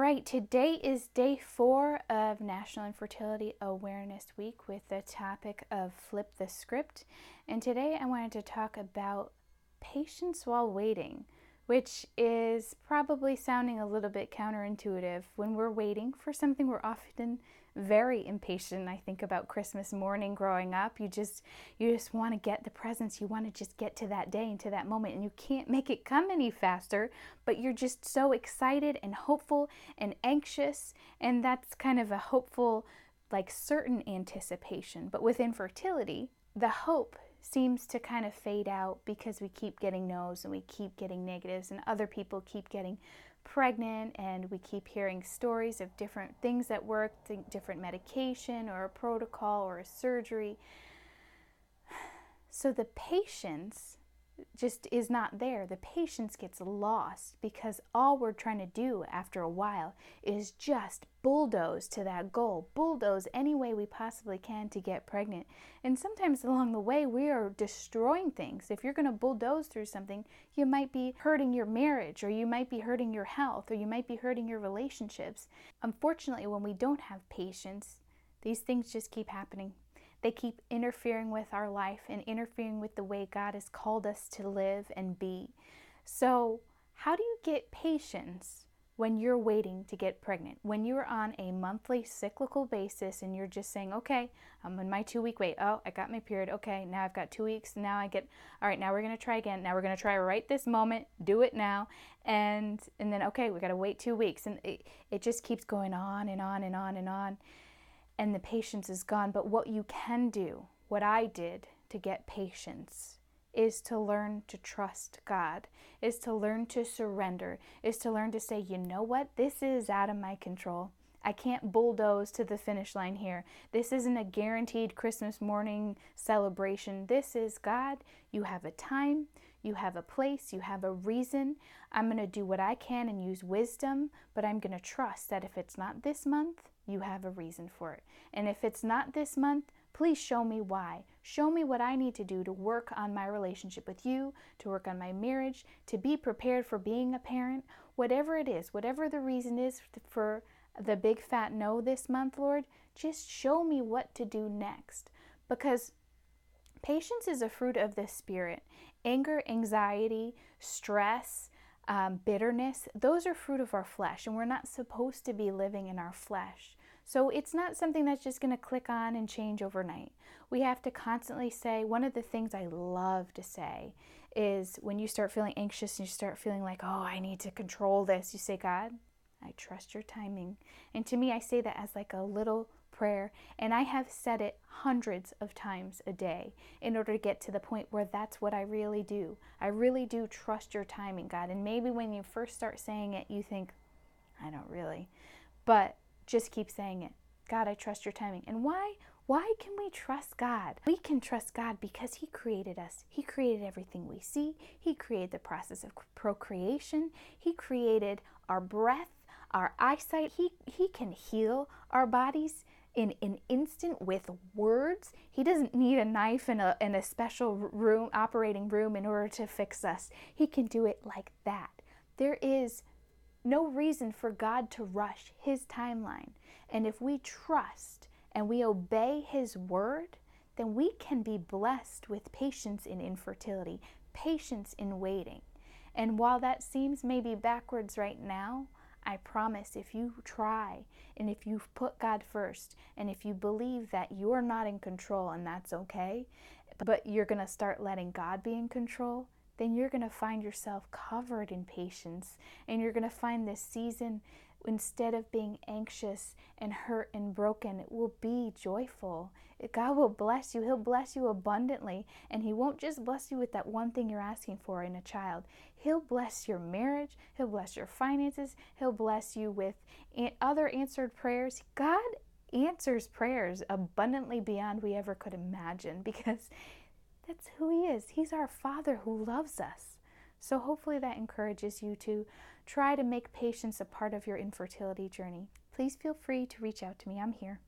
right, today is day 4 of National Infertility Awareness Week with the topic of Flip the Script. And today I wanted to talk about patience while waiting, which is probably sounding a little bit counterintuitive. When we're waiting for something, we're often very impatient. I think about Christmas morning growing up. You just want to get the presents. You want to just get to that day and to that moment, and you can't make it come any faster, but you're just so excited and hopeful and anxious, and that's kind of a hopeful, like certain anticipation. But with infertility, the hope seems to kind of fade out because we keep getting no's and we keep getting negatives, and other people keep getting pregnant, and we keep hearing stories of different things that work, different medication or a protocol or a surgery. So the patience just is not there. The patience gets lost because all we're trying to do after a while is just bulldoze to that goal, bulldoze any way we possibly can to get pregnant. And sometimes along the way, we are destroying things. If you're going to bulldoze through something, you might be hurting your marriage, or you might be hurting your health, or you might be hurting your relationships. Unfortunately, when we don't have patience, these things just keep happening. They keep interfering with our life and interfering with the way God has called us to live and be. So how do you get patience when you're waiting to get pregnant? When you're on a monthly cyclical basis and you're just saying, okay, I'm in my 2-week wait. Oh, I got my period. Okay, now I've got 2 weeks. Now all right, now we're going to try again. Now we're going to try right this moment. Do it now. And then, okay, we got to wait 2 weeks. And it just keeps going on and on and on and on. And the patience is gone. But what you can do, what I did to get patience, is to learn to trust God, is to learn to surrender, is to learn to say, you know what, this is out of my control. I can't bulldoze to the finish line here. This isn't a guaranteed Christmas morning celebration. This is, God, you have a time, you have a place, you have a reason. I'm going to do what I can and use wisdom, but I'm going to trust that if it's not this month, you have a reason for it. And if it's not this month, please show me why. Show me what I need to do to work on my relationship with you, to work on my marriage, to be prepared for being a parent. Whatever it is, whatever the reason is for the big fat no this month, Lord, just show me what to do next. Because patience is a fruit of the Spirit. Anger, anxiety, stress, bitterness, those are fruit of our flesh, and we're not supposed to be living in our flesh. So it's not something that's just going to click on and change overnight. We have to constantly say, one of the things I love to say is when you start feeling anxious and you start feeling like, oh, I need to control this, you say, God, I trust your timing. And to me, I say that as like a little prayer, and I have said it hundreds of times a day in order to get to the point where that's what I really do. I really do trust your timing, God. And maybe when you first start saying it, you think, I don't really, but just keep saying it. God, I trust your timing. And why can we trust God? We can trust God because He created us. He created everything we see. He created the process of procreation. He created our breath, our eyesight. He can heal our bodies in an instant with words. He doesn't need a knife in a special room, operating room, in order to fix us. He can do it like that. There is no reason for God to rush His timeline. And if we trust and we obey His word, then we can be blessed with patience in infertility, patience in waiting. And while that seems maybe backwards right now, I promise if you try and if you put God first and if you believe that you're not in control, and that's okay, but you're going to start letting God be in control, then you're going to find yourself covered in patience, and you're going to find this season, instead of being anxious and hurt and broken, it will be joyful. God will bless you. He'll bless you abundantly, and He won't just bless you with that one thing you're asking for in a child. He'll bless your marriage. He'll bless your finances. He'll bless you with other answered prayers. God answers prayers abundantly beyond we ever could imagine, because that's who He is. He's our Father who loves us. So hopefully that encourages you to try to make patience a part of your infertility journey. Please feel free to reach out to me. I'm here.